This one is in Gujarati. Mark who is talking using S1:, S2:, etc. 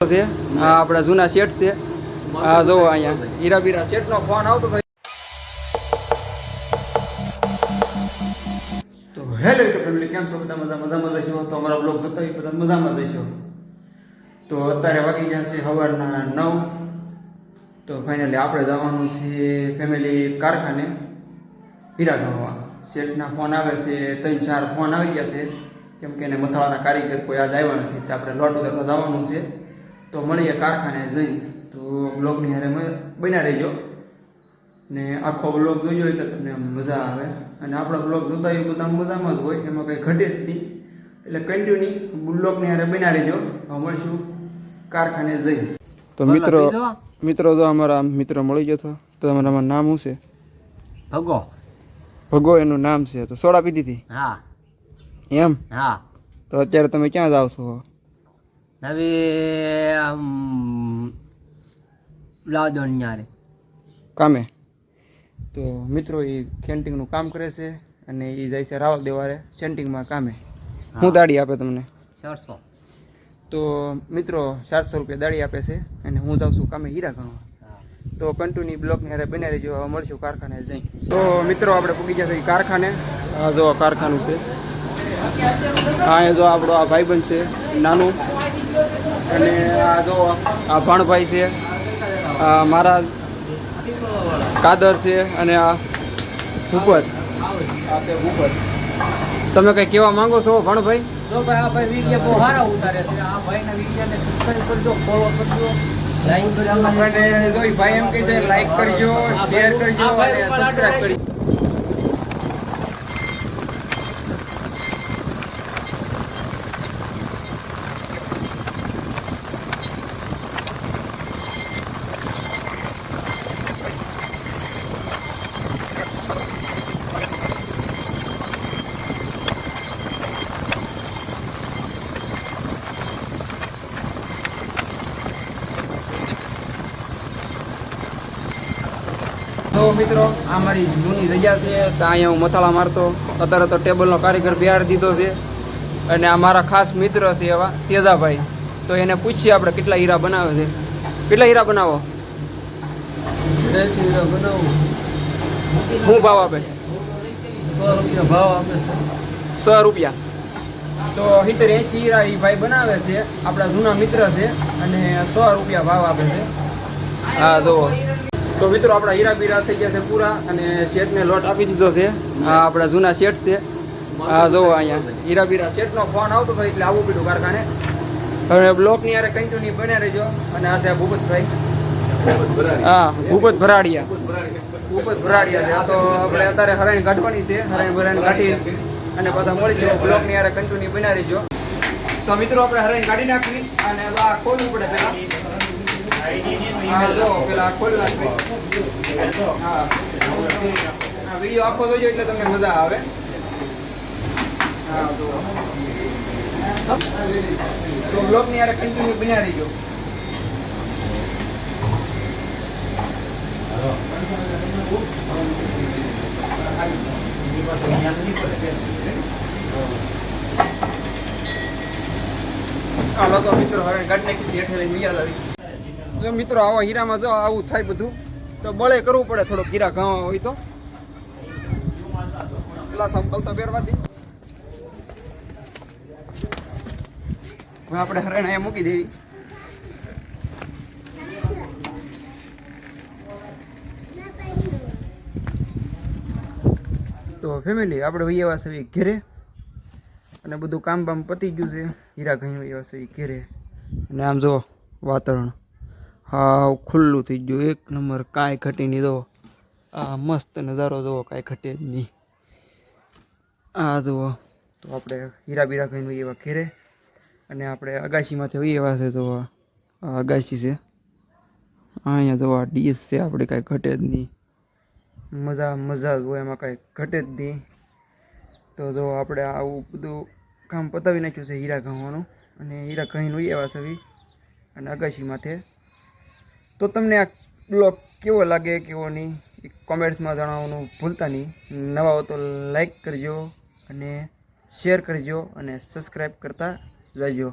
S1: છે આ આપણા જૂના શેઠ છે આ જો અહીંયા હીરાબીરા શેઠનો ફોન આવતો હતો તો હેલો યુટ્યુબ ફેમિલી કેમ છો બધા મજામાં છો તો અમારા બ્લોગ જોતા હોય બધા મજામાં દેશો તો અત્યારે વાગી ગયા છે સવારના 9 તો ફાઇનલી આપણે જવાનું છે ફેમિલી કારખાને હીરા ગણવા શેઠના ફોન આવે છે 3-4 ફોન આવી ગયા છે કેમ કે એને મથાળાના કારીગર કોઈ આજ આવ્યા નથી તો આપણે લોટ ઉતારવા જવાનું છે તો મળીએ કારખાને જઈને તો બ્લોગની હારે બન્યા રહેજો ને આખો બ્લોગ જોજો એટલે તમને મજા આવે અને આપણા બ્લોગ જોતા હોય બધા મજામાં જ હોય એમાં કંઈ ઘટે જ નહીં એટલે કન્ટિન્યુ બ્લોગની હારે બન્યા રહેજો મળશું કારખાને જઈને તો મિત્રો તો અમારા મિત્ર મળી ગયો હતો તો તમારામાં નામ શું છે ભગો એનું નામ છે તો સોડા પીધી હતી
S2: હા
S1: એમ
S2: હા
S1: તો અત્યારે તમે ક્યાં જાવ છો
S2: હવે લાવદોનિયારે
S1: કામે તો મિત્રો એ સેન્ટિંગનું કામ કરે છે અને એ જાય છે રાવલ દેવારે સેન્ટિંગમાં કામે હું દાડી આપે તમને
S2: 400
S1: તો મિત્રો 400 રૂપિયા દાડી આપે છે અને હું જાઉં છું કામે હીરા ગણવા તો કન્ટિન્યુ બ્લોકની હારે બની રહેજો હવે મળશું કારખાને જઈ તો મિત્રો આપણે પૂગી ગયા છીએ કારખાને આ જો કારખાનું છે હા એ જો આપણો આ ભાઈબંધ છે નાનું અને આ જો આ ભાણભાઈ છે આ મારા કાદર છે અને આ ભૂપત આ તે ભૂપત તમે કંઈ કહેવા માંગો છો ભાણભાઈ
S2: જો ભાઈ આ ભાઈ વિડિયો બહુ સારા ઉતારે છે આ ભાઈના વિડિયોને સબસ્ક્રાઇબ કરજો ફોલો કરજો લાઈક કરજો
S1: અને જો ભાઈ એમ કહે છે લાઈક કરજો શેર કરજો અને સબસ્ક્રાઇબ કરજો તો મિત્રો આ મારી જૂની રજા છે તો અહીંયા હું મથાળા મારતો અત્યારે તો ટેબલનો કારીગર બિહાર દીધો છે અને આ મારા ખાસ મિત્ર છે એવા તેજાભાઈ તો એને પૂછીએ આપણે કેટલા હીરા બનાવે છે કેટલા હીરા બનાવો
S2: 80 હીરા બનાવો
S1: શું ભાવ આપે
S2: 100 રૂપિયા ભાવ આપે છે
S1: 100 રૂપિયા તો 70-80 હીરા એ ભાઈ બનાવે છે આપણા જૂના મિત્ર છે અને 100 રૂપિયા ભાવ આપે છે હા તો તો મિત્રો આપણા હીરા બીરા થઈ ગયા છે પૂરા અને શેઠને લોટ આપી દીધો છે આ આપણા જૂના શેઠ છે આ જો અહીંયા હીરા બીરા શેઠનો ફોન આવતો હતો એટલે આવવું પડ્યું કારખાને હવે બ્લોકની યારે કન્ટિન્યુ બન્યા રહેજો અને આ છે ભૂપતભાઈ હા ભૂપત ભરાડિયા છે આ તો આપણે અત્યારે હરાણી કાઢવાની છે હરાણી ભરાણી કાઢી અને પાછા મળી જાય બ્લોકની યારે કન્ટિન્યુ બન્યા રહેજો તો મિત્રો આપણે હરાણી કાઢી નાખવી અને આ ખોલવું પડે પહેલાં હા જો પેલા ખોલી નાખવી હા વિડીયો આખો જોજો એટલે તમને મજા આવે હા તો બ્લોગની યારે કન્ટિન્યુ બન્યા રહીજો હાલો તો મિત્રો હવે ગાડી નાખી હેઠે લઈને વિયા લાવી જો મિત્રો આવા હીરામાં જો આવું થાય બધું તો બળે કરવું પડે થોડોક હીરા ઘાવા હોય તો પેલા સંપલ તો પહેરવાથી હવે આપણે હરણ અહીંયા મૂકી દેવી તો ફેમિલી આપણે વહી એવા છે ઘેરે અને બધું કામ બામ પતી ગયું છે હીરા ઘણી એવા છે ઘેરે અને આમ જો વાતાવરણ હા ખુલ્લું થઈ ગયું એક નંબર કાંઈ ઘટી નહીં દો આ મસ્ત નજારો જુઓ કાંઈ ઘટે જ નહીં આ જુઓ તો આપણે હીરા બીરા કહીને એવા ઘેરે અને આપણે અગાશીમાંથી હોઈએ એવા છે તો આ અગાશી છે અહીંયા જો આ ડીશ છે આપણે કાંઈ ઘટે જ નહીં મજા જ હોય એમાં કાંઈ ઘટે જ નહીં તો જો આપણે આવું બધું કામ પતાવી નાખ્યું છે હીરા ઘાવાનું અને હીરા કહીને હોઈએ એવા છે અને અગાશીમાંથી તો તમને આ બ્લોગ કેવો લાગે કેવો નહીં કોમેન્ટ્સમાં જણાવવાનું ભૂલતા નહીં નવા હો તો લાઈક કરજો અને શેર કરજો અને સબસ્ક્રાઈબ કરતા જજો.